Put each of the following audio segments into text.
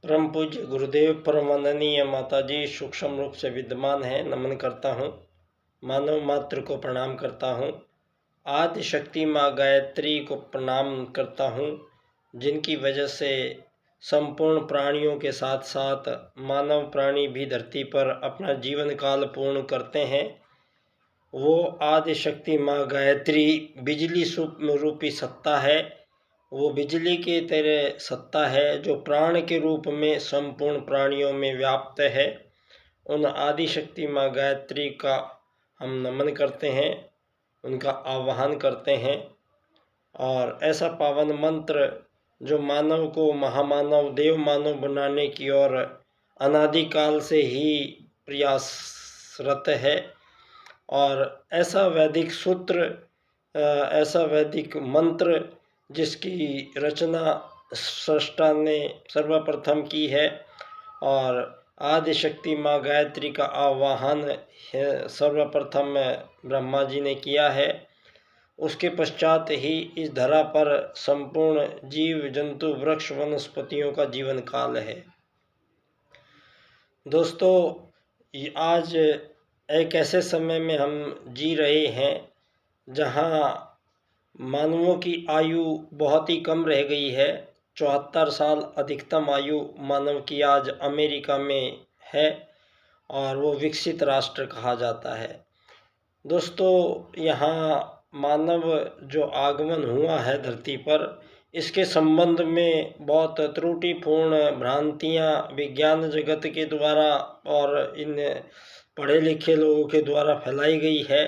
परम पूज्य गुरुदेव परम वंदनीय माताजी सूक्ष्म रूप से विद्यमान है। नमन करता हूँ, मानव मात्र को प्रणाम करता हूँ, आदि शक्ति माँ गायत्री को प्रणाम करता हूँ, जिनकी वजह से संपूर्ण प्राणियों के साथ साथ मानव प्राणी भी धरती पर अपना जीवन काल पूर्ण करते हैं। वो आदि शक्ति माँ गायत्री बिजली रूपी सत्ता है। वो बिजली की तरह सत्ता है जो प्राण के रूप में संपूर्ण प्राणियों में व्याप्त है। उन आदि शक्ति माँ गायत्री का हम नमन करते हैं, उनका आवाहन करते हैं और ऐसा पावन मंत्र जो मानव को महामानव देव मानव बनाने की ओर अनादिकाल से ही प्रयासरत है। और ऐसा वैदिक सूत्र, ऐसा वैदिक मंत्र जिसकी रचना सृष्टा ने सर्वप्रथम की है और आदि शक्ति माँ गायत्री का आवाहन सर्वप्रथम ब्रह्मा जी ने किया है। उसके पश्चात ही इस धरा पर संपूर्ण जीव जंतु वृक्ष वनस्पतियों का जीवन काल है। दोस्तों, आज एक ऐसे समय में हम जी रहे हैं जहाँ मानवों की आयु बहुत ही कम रह गई है। 74 साल अधिकतम आयु मानव की आज अमेरिका में है और वो विकसित राष्ट्र कहा जाता है। दोस्तों, यहाँ मानव जो आगमन हुआ है धरती पर, इसके संबंध में बहुत त्रुटिपूर्ण भ्रांतियाँ विज्ञान जगत के द्वारा और इन पढ़े लिखे लोगों के द्वारा फैलाई गई है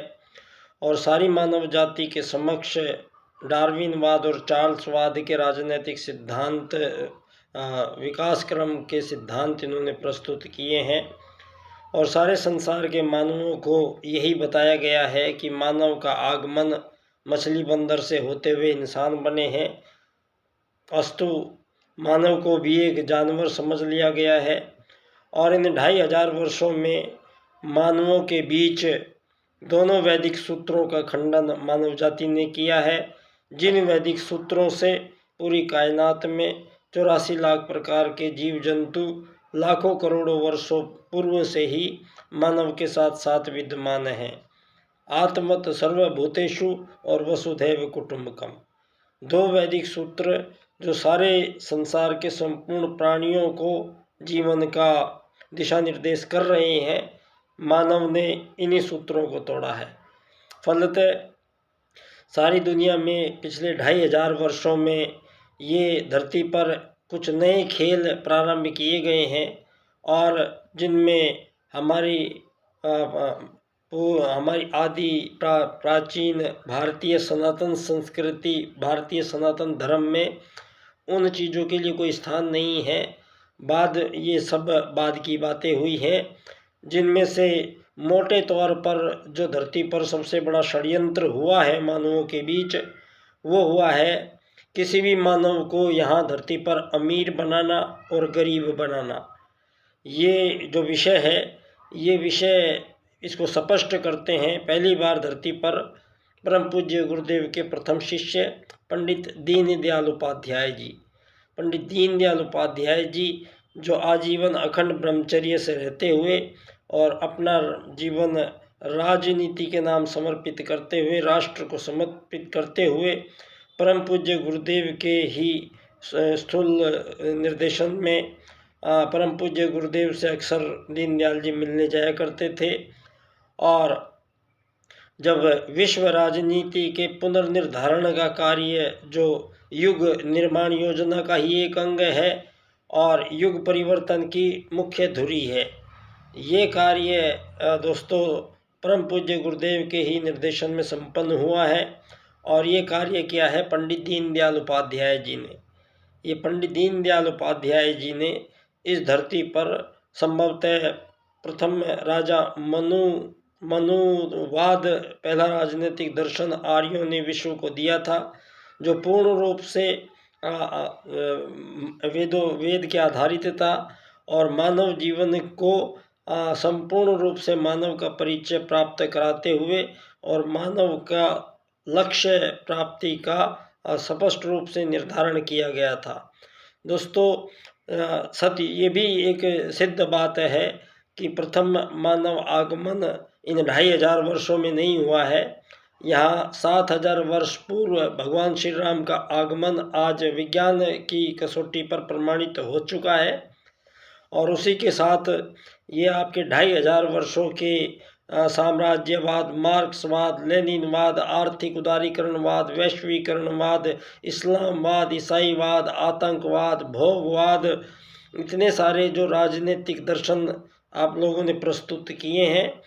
और सारी मानव जाति के समक्ष डार्विनवाद और चार्ल्सवाद के राजनीतिक सिद्धांत, विकास क्रम के सिद्धांत इन्होंने प्रस्तुत किए हैं और सारे संसार के मानवों को यही बताया गया है कि मानव का आगमन मछली बंदर से होते हुए इंसान बने हैं। अस्तु मानव को भी एक जानवर समझ लिया गया है और इन 2500 वर्षों में मानवों के बीच दोनों वैदिक सूत्रों का खंडन मानव जाति ने किया है, जिन वैदिक सूत्रों से पूरी कायनात में 84 लाख प्रकार के जीव जंतु लाखों करोड़ों वर्षों पूर्व से ही मानव के साथ साथ विद्यमान हैं। आत्मत सर्वभूतेषु और वसुधैव कुटुंबकम, दो वैदिक सूत्र जो सारे संसार के संपूर्ण प्राणियों को जीवन का दिशा निर्देश कर रहे हैं, मानव ने इन्हीं सूत्रों को तोड़ा है। फलतः सारी दुनिया में पिछले 2500 वर्षों में ये धरती पर कुछ नए खेल प्रारंभ किए गए हैं और जिनमें हमारी आदि प्राचीन भारतीय सनातन संस्कृति, भारतीय सनातन धर्म में उन चीज़ों के लिए कोई स्थान नहीं है। ये सब बाद की बातें हुई हैं, जिनमें से मोटे तौर पर जो धरती पर सबसे बड़ा षड्यंत्र हुआ है मानवों के बीच, वो हुआ है किसी भी मानव को यहाँ धरती पर अमीर बनाना और गरीब बनाना। ये जो विषय है, ये विषय इसको स्पष्ट करते हैं पहली बार धरती पर परम पूज्य गुरुदेव के प्रथम शिष्य पंडित दीनदयाल उपाध्याय जी। पंडित दीनदयाल उपाध्याय जी जो आजीवन अखंड ब्रह्मचर्य से रहते हुए और अपना जीवन राजनीति के नाम समर्पित करते हुए, राष्ट्र को समर्पित करते हुए परम पूज्य गुरुदेव के ही स्थूल निर्देशन में परम पूज्य गुरुदेव से अक्सर दीनदयाल जी मिलने जाया करते थे। और जब विश्व राजनीति के पुनर्निर्धारण का कार्य जो युग निर्माण योजना का ही एक अंग है और युग परिवर्तन की मुख्य धुरी है, ये कार्य दोस्तों परम पूज्य गुरुदेव के ही निर्देशन में संपन्न हुआ है। और ये कार्य किया है पंडित दीनदयाल उपाध्याय जी ने। ये पंडित दीनदयाल उपाध्याय जी ने इस धरती पर संभवतः प्रथम राजा मनुवाद, पहला राजनीतिक दर्शन आर्यों ने विश्व को दिया था, जो पूर्ण रूप से वेद के आधारित था और मानव जीवन को संपूर्ण रूप से मानव का परिचय प्राप्त कराते हुए और मानव का लक्ष्य प्राप्ति का स्पष्ट रूप से निर्धारण किया गया था। दोस्तों, सत्य ये भी एक सिद्ध बात है कि प्रथम मानव आगमन इन 2500 वर्षों में नहीं हुआ है। यहाँ 7000 वर्ष पूर्व भगवान श्री राम का आगमन आज विज्ञान की कसौटी पर प्रमाणित हो चुका है। और उसी के साथ ये आपके 2500 वर्षों के साम्राज्यवाद, मार्क्सवाद, लेनिनवाद, आर्थिक उदारीकरणवाद, वैश्वीकरणवाद, इस्लामवाद, ईसाईवाद, आतंकवाद, भोगवाद, इतने सारे जो राजनीतिक दर्शन आप लोगों ने प्रस्तुत किए हैं,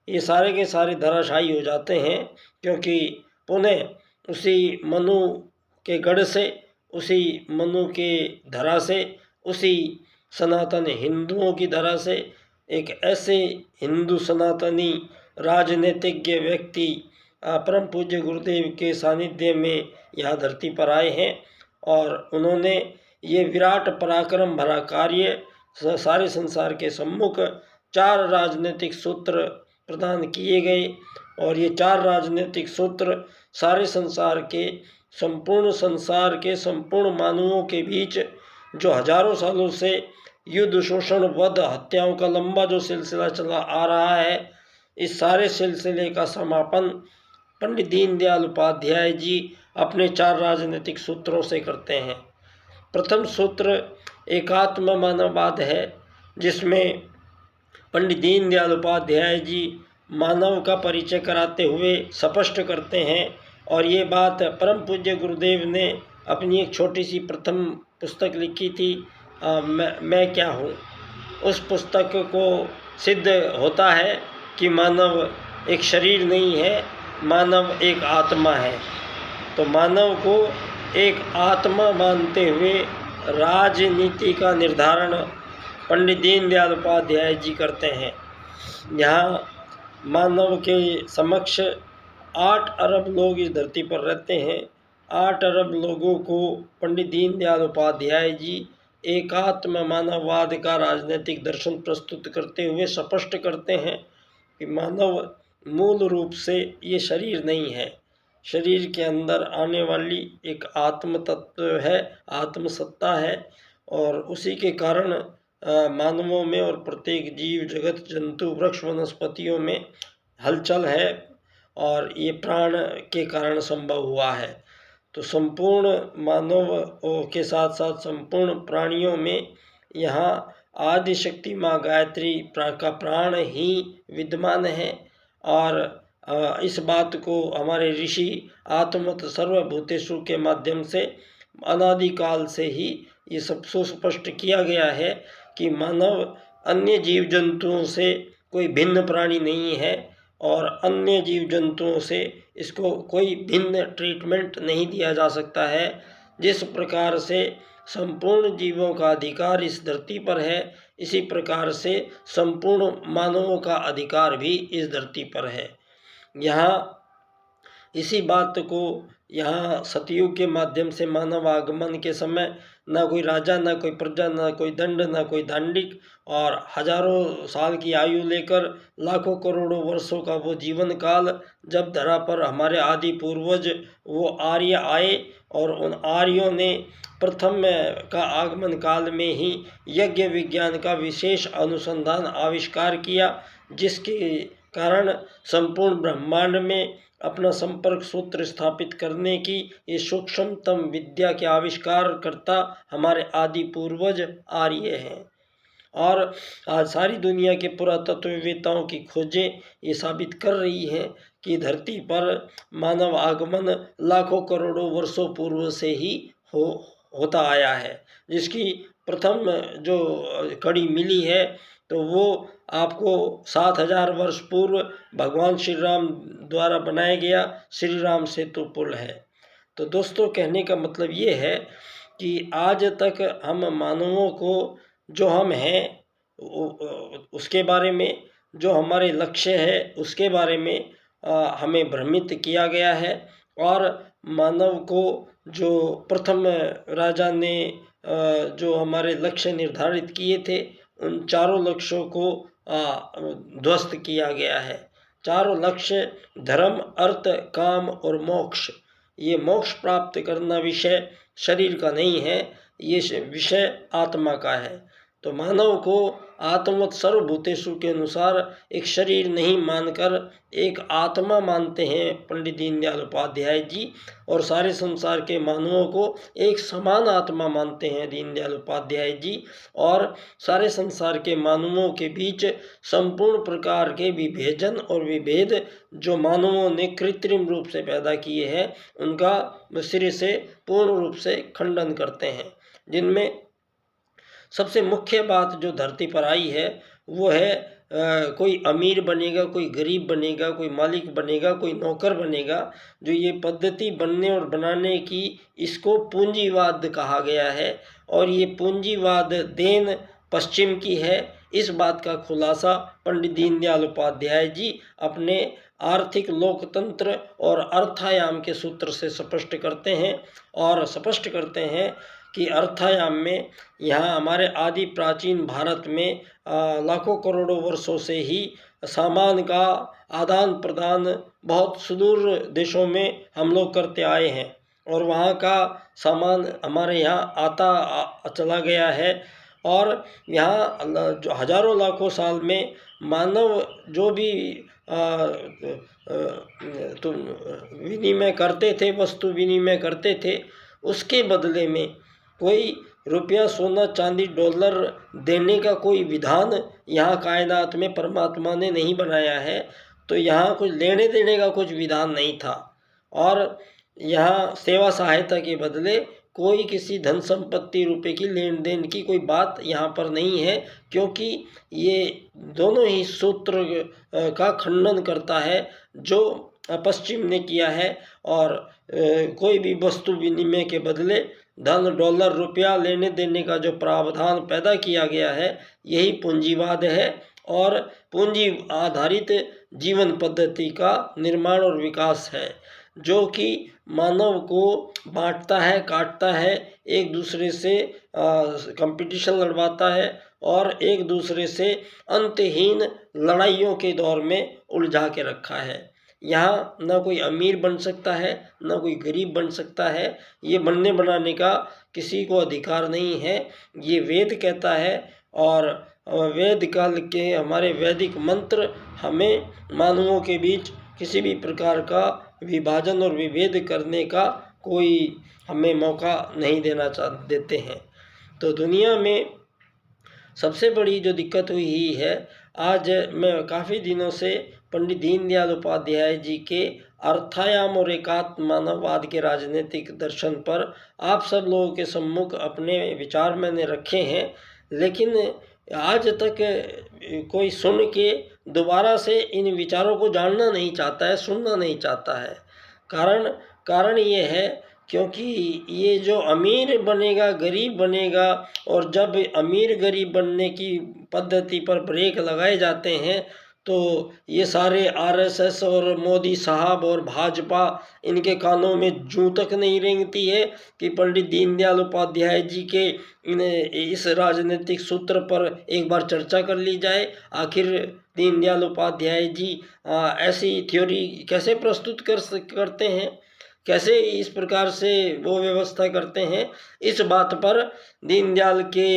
ये सारे के सारे धराशायी हो जाते हैं, क्योंकि पुनः उसी मनु के गढ़ से, उसी मनु के धरा से, उसी सनातन हिंदुओं की धरा से एक ऐसे हिंदू सनातनी राजनीतिज्ञ व्यक्ति परम पूज्य गुरुदेव के सानिध्य में यहाँ धरती पर आए हैं और उन्होंने ये विराट पराक्रम भरा कार्य सारे संसार के सम्मुख 4 राजनीतिक सूत्र प्रदान किए गए। और ये 4 राजनीतिक सूत्र सारे संसार के संपूर्ण मानवों के बीच जो हजारों सालों से युद्ध, शोषण, वध, हत्याओं का लंबा जो सिलसिला चला आ रहा है, इस सारे सिलसिले का समापन पंडित दीनदयाल उपाध्याय जी अपने 4 राजनीतिक सूत्रों से करते हैं। प्रथम सूत्र एकात्म मानववाद है, जिसमें पंडित दीनदयाल उपाध्याय जी मानव का परिचय कराते हुए स्पष्ट करते हैं। और ये बात परम पूज्य गुरुदेव ने अपनी एक छोटी सी प्रथम पुस्तक लिखी थी, मैं क्या हूँ। उस पुस्तक को सिद्ध होता है कि मानव एक शरीर नहीं है, मानव एक आत्मा है। तो मानव को एक आत्मा मानते हुए राजनीति का निर्धारण पंडित दीनदयाल उपाध्याय जी करते हैं। यहाँ मानव के समक्ष 8 अरब लोग इस धरती पर रहते हैं। 8 अरब लोगों को पंडित दीनदयाल उपाध्याय जी एकात्म मानववाद का राजनीतिक दर्शन प्रस्तुत करते हुए स्पष्ट करते हैं कि मानव मूल रूप से ये शरीर नहीं है, शरीर के अंदर आने वाली एक आत्म तत्व है, आत्मसत्ता है। और उसी के कारण मानवों में और प्रत्येक जीव जगत, जंतु, वृक्ष, वनस्पतियों में हलचल है और ये प्राण के कारण संभव हुआ है। तो संपूर्ण मानव के साथ साथ संपूर्ण प्राणियों में यहाँ आदि शक्ति माँ गायत्री का प्राण ही विद्यमान है। और इस बात को हमारे ऋषि आत्मत सर्वभूतेषु के माध्यम से अनादिकाल से ही ये सब सुस्पष्ट किया गया है कि मानव अन्य जीव जंतुओं से कोई भिन्न प्राणी नहीं है और अन्य जीव जंतुओं से इसको कोई भिन्न ट्रीटमेंट नहीं दिया जा सकता है। जिस प्रकार से संपूर्ण जीवों का अधिकार इस धरती पर है, इसी प्रकार से संपूर्ण मानवों का अधिकार भी इस धरती पर है। यहाँ इसी बात को यहाँ सतयुग के माध्यम से मानव आगमन के समय ना कोई राजा, ना कोई प्रजा, ना कोई दंड, ना कोई दांडिक, और हजारों साल की आयु लेकर लाखों करोड़ों वर्षों का वो जीवन काल जब धरा पर हमारे आदि पूर्वज वो आर्य आए और उन आर्यों ने प्रथम का आगमन काल में ही यज्ञ विज्ञान का विशेष अनुसंधान आविष्कार किया, जिसके कारण संपूर्ण ब्रह्मांड में अपना संपर्क सूत्र स्थापित करने की ये सूक्ष्मतम विद्या के आविष्कारकर्ता हमारे आदि पूर्वज आर्य हैं। और आज सारी दुनिया के पुरातत्ववेत्ताओं की खोजें ये साबित कर रही हैं कि धरती पर मानव आगमन लाखों करोड़ों वर्षों पूर्व से ही होता आया है। जिसकी प्रथम जो कड़ी मिली है तो वो आपको 7000 वर्ष पूर्व भगवान श्री राम द्वारा बनाया गया श्री राम सेतु पुल है। तो दोस्तों, कहने का मतलब ये है कि आज तक हम मानवों को जो हम हैं उसके बारे में, जो हमारे लक्ष्य है उसके बारे में हमें भ्रमित किया गया है। और मानव को जो प्रथम राजा ने जो हमारे लक्ष्य निर्धारित किए थे, उन चारों लक्ष्यों को ध्वस्त किया गया है। चारों लक्ष्य धर्म, अर्थ, काम और मोक्ष। ये मोक्ष प्राप्त करना विषय शरीर का नहीं है, ये विषय आत्मा का है। तो मानव को आत्मवत् सर्वभूतेषु के अनुसार एक शरीर नहीं मानकर एक आत्मा मानते हैं पंडित दीनदयाल उपाध्याय जी, और सारे संसार के मानवों को एक समान आत्मा मानते हैं दीनदयाल उपाध्याय जी। और सारे संसार के मानवों के बीच संपूर्ण प्रकार के विभेजन और विभेद जो मानवों ने कृत्रिम रूप से पैदा किए हैं उनका सिरे से पूर्ण रूप से खंडन करते हैं। जिनमें सबसे मुख्य बात जो धरती पर आई है वो है कोई अमीर बनेगा, कोई गरीब बनेगा, कोई मालिक बनेगा, कोई नौकर बनेगा। जो ये पद्धति बनने और बनाने की, इसको पूंजीवाद कहा गया है। और ये पूंजीवाद देन पश्चिम की है। इस बात का खुलासा पंडित दीनदयाल उपाध्याय जी अपने आर्थिक लोकतंत्र और अर्थायाम के सूत्र से स्पष्ट करते हैं। और स्पष्ट करते हैं कि अर्थायाम में यहाँ हमारे आदि प्राचीन भारत में लाखों करोड़ों वर्षों से ही सामान का आदान प्रदान बहुत सुदूर देशों में हम लोग करते आए हैं, और वहाँ का सामान हमारे यहाँ आता चला गया है। और यहाँ जो हजारों लाखों साल में मानव जो भी तो विनिमय करते थे, वस्तु विनिमय करते थे, उसके बदले में कोई रुपया, सोना, चांदी, डॉलर देने का कोई विधान यहाँ कायनात में परमात्मा ने नहीं बनाया है। तो यहाँ कुछ लेने देने का कुछ विधान नहीं था। और यहाँ सेवा सहायता के बदले कोई किसी धन संपत्ति रुपए की लेन देन की कोई बात यहाँ पर नहीं है, क्योंकि ये दोनों ही सूत्र का खंडन करता है जो पश्चिम ने किया है। और कोई भी वस्तु विनिमय के बदले धन, डॉलर, रुपया लेने देने का जो प्रावधान पैदा किया गया है, यही पूंजीवाद है। और पूंजी आधारित जीवन पद्धति का निर्माण और विकास है, जो कि मानव को बांटता है, काटता है, एक दूसरे से कंपटीशन लड़वाता है, और एक दूसरे से अंतहीन लड़ाइयों के दौर में उलझा के रखा है। यहाँ ना कोई अमीर बन सकता है, ना कोई गरीब बन सकता है। ये बनने बनाने का किसी को अधिकार नहीं है, ये वेद कहता है। और वेद काल के हमारे वैदिक मंत्र हमें मानवों के बीच किसी भी प्रकार का विभाजन और विभेद करने का कोई हमें मौका नहीं देते हैं। तो दुनिया में सबसे बड़ी जो दिक्कत हुई है, आज मैं काफ़ी दिनों से पंडित दीनदयाल उपाध्याय जी के अर्थायाम और एकात्म मानववाद के राजनीतिक दर्शन पर आप सब लोगों के सम्मुख अपने विचार मैंने रखे हैं, लेकिन आज तक कोई सुन के दोबारा से इन विचारों को जानना नहीं चाहता है, सुनना नहीं चाहता है। कारण ये है क्योंकि ये जो अमीर बनेगा, गरीब बनेगा, और जब अमीर गरीब बनने की पद्धति पर ब्रेक लगाए जाते हैं तो ये सारे आरएसएस और मोदी साहब और भाजपा, इनके कानों में जूं तक नहीं रेंगती है कि पंडित दीनदयाल उपाध्याय जी के इस राजनीतिक सूत्र पर एक बार चर्चा कर ली जाए। आखिर दीनदयाल उपाध्याय जी ऐसी थ्योरी कैसे प्रस्तुत करते हैं, कैसे इस प्रकार से वो व्यवस्था करते हैं। इस बात पर दीनदयाल के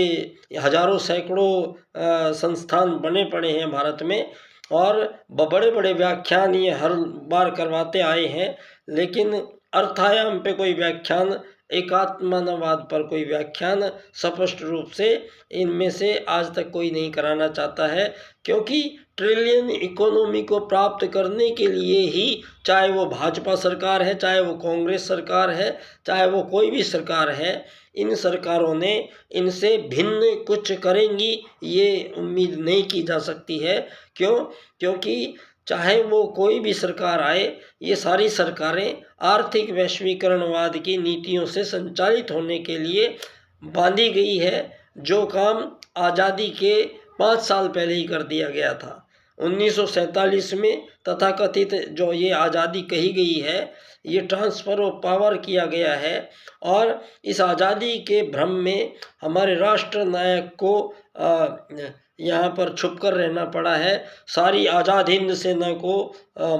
हजारों सैकड़ों संस्थान बने पड़े हैं भारत में, और बड़े बड़े व्याख्यान ये हर बार करवाते आए हैं, लेकिन अर्थायाम पे कोई व्याख्यान, एकात्मवाद पर कोई व्याख्यान स्पष्ट रूप से इनमें से आज तक कोई नहीं कराना चाहता है। क्योंकि ट्रिलियन इकोनॉमी को प्राप्त करने के लिए ही, चाहे वो भाजपा सरकार है, चाहे वो कांग्रेस सरकार है, चाहे वो कोई भी सरकार है, इन सरकारों ने इनसे भिन्न कुछ करेंगी ये उम्मीद नहीं की जा सकती है। क्योंकि चाहे वो कोई भी सरकार आए, ये सारी सरकारें आर्थिक वैश्वीकरणवाद की नीतियों से संचालित होने के लिए बांधी गई है, जो काम आज़ादी के 5 साल पहले ही कर दिया गया था। 1947 में तथाकथित जो ये आज़ादी कही गई है, ये ट्रांसफ़र ऑफ पावर किया गया है, और इस आज़ादी के भ्रम में हमारे राष्ट्र नायक को यहाँ पर छुपकर रहना पड़ा है। सारी आज़ाद हिंद सेना को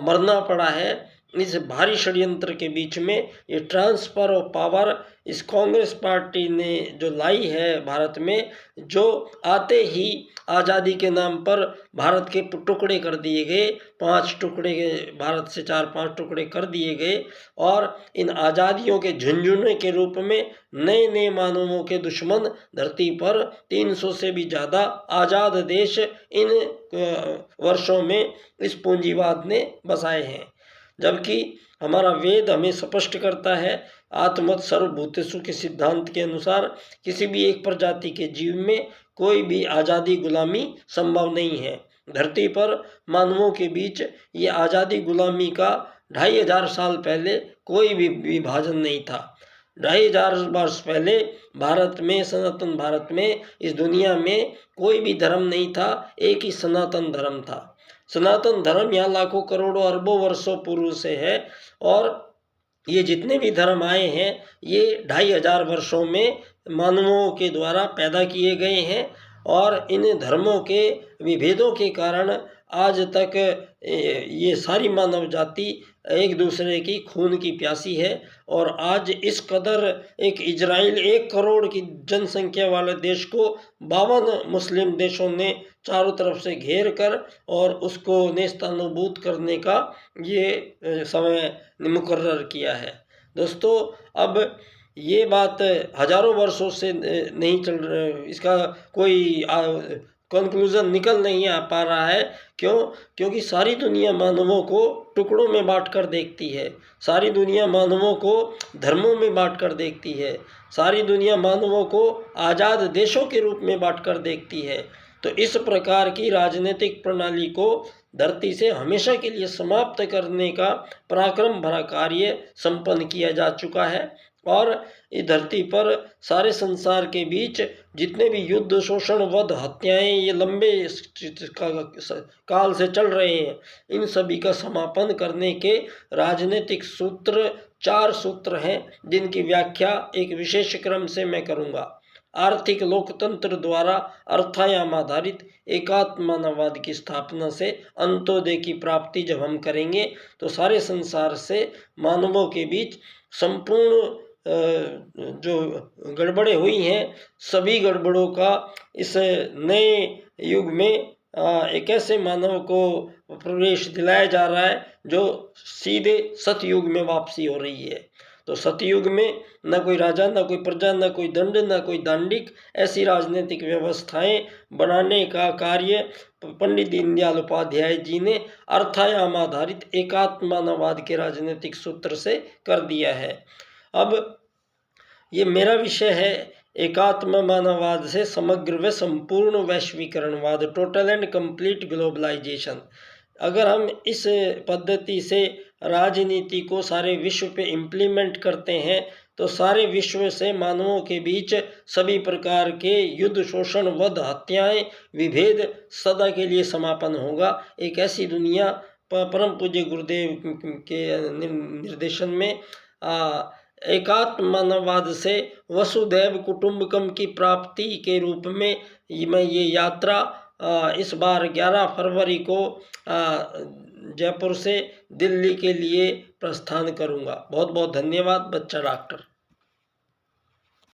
मरना पड़ा है, इस भारी षड्यंत्र के बीच में ये ट्रांसफ़र ऑफ पावर इस कांग्रेस पार्टी ने जो लाई है भारत में, जो आते ही आज़ादी के नाम पर भारत के टुकड़े कर दिए गए, 5 टुकड़े भारत से 4-5 टुकड़े कर दिए गए और इन आज़ादियों के झुंझुने के रूप में नए नए मानवों के दुश्मन धरती पर 300 से भी ज़्यादा आज़ाद देश इन वर्षों में इस पूंजीवाद ने बसाए हैं। जबकि हमारा वेद हमें स्पष्ट करता है, आत्मवत् सर्वभूतेषु के सिद्धांत के अनुसार किसी भी एक प्रजाति के जीव में कोई भी आज़ादी गुलामी संभव नहीं है। धरती पर मानवों के बीच ये आज़ादी गुलामी का 2500 साल पहले कोई भी विभाजन नहीं था। 2500 वर्ष पहले भारत में, सनातन भारत में, इस दुनिया में कोई भी धर्म नहीं था, एक ही सनातन धर्म था। सनातन धर्म यहाँ लाखों करोड़ों अरबों वर्षों पूर्व से है और ये जितने भी धर्म आए हैं ये 2500 वर्षों में मानवों के द्वारा पैदा किए गए हैं और इन धर्मों के विभेदों के कारण आज तक ये सारी मानव जाति एक दूसरे की खून की प्यासी है। और आज इस कदर एक इजराइल 1 करोड़ की जनसंख्या वाले देश को 52 मुस्लिम देशों ने चारों तरफ से घेर कर और उसको नेस्तनाबूद करने का ये समय मुकर्रर किया है। दोस्तों, अब ये बात हजारों वर्षों से नहीं चल रहा, इसका कोई कंक्लूज़न निकल नहीं आ पा रहा है। क्यों? क्योंकि सारी दुनिया मानवों को टुकड़ों में बांट कर देखती है, सारी दुनिया मानवों को धर्मों में बांट कर देखती है, सारी दुनिया मानवों को आज़ाद देशों के रूप में बांट कर देखती है। तो इस प्रकार की राजनीतिक प्रणाली को धरती से हमेशा के लिए समाप्त करने का पराक्रम भरा कार्य संपन्न किया जा चुका है और इस धरती पर सारे संसार के बीच जितने भी युद्ध, शोषण, वध, हत्याएं ये लंबे काल से चल रहे हैं, इन सभी का समापन करने के राजनीतिक सूत्र 4 सूत्र हैं, जिनकी व्याख्या एक विशेष क्रम से मैं करूँगा। आर्थिक लोकतंत्र द्वारा अर्थायाम आधारित एकात्म मानववाद की स्थापना से अंत्योदय की प्राप्ति जब हम करेंगे तो सारे संसार से मानवों के बीच संपूर्ण जो गड़बड़ें हुई हैं, सभी गड़बड़ों का इस नए युग में एक ऐसे मानव को प्रवेश दिलाया जा रहा है जो सीधे सतयुग में वापसी हो रही है। तो सतयुग में न कोई राजा, न कोई प्रजा, न कोई दंड, न कोई दांडिक, ऐसी राजनीतिक व्यवस्थाएं बनाने का कार्य पंडित दीनदयाल उपाध्याय जी ने अर्थायाम आधारित एकात्म मानववाद के राजनीतिक सूत्र से कर दिया है। अब ये मेरा विषय है, एकात्म मानववाद से समग्र व संपूर्ण वैश्वीकरणवाद, टोटल एंड कंप्लीट ग्लोबलाइजेशन। अगर हम इस पद्धति से राजनीति को सारे विश्व पे इम्प्लीमेंट करते हैं तो सारे विश्व से मानवों के बीच सभी प्रकार के युद्ध, शोषण, वध, हत्याएं, विभेद सदा के लिए समापन होगा। एक ऐसी दुनिया परम पूज्य गुरुदेव के निर्देशन में एकात्म मानववाद से वसुधैव कुटुंबकम की प्राप्ति के रूप में मैं ये यात्रा इस बार 11 फरवरी को जयपुर से दिल्ली के लिए प्रस्थान करूंगा। बहुत बहुत धन्यवाद। बच्चा डॉक्टर।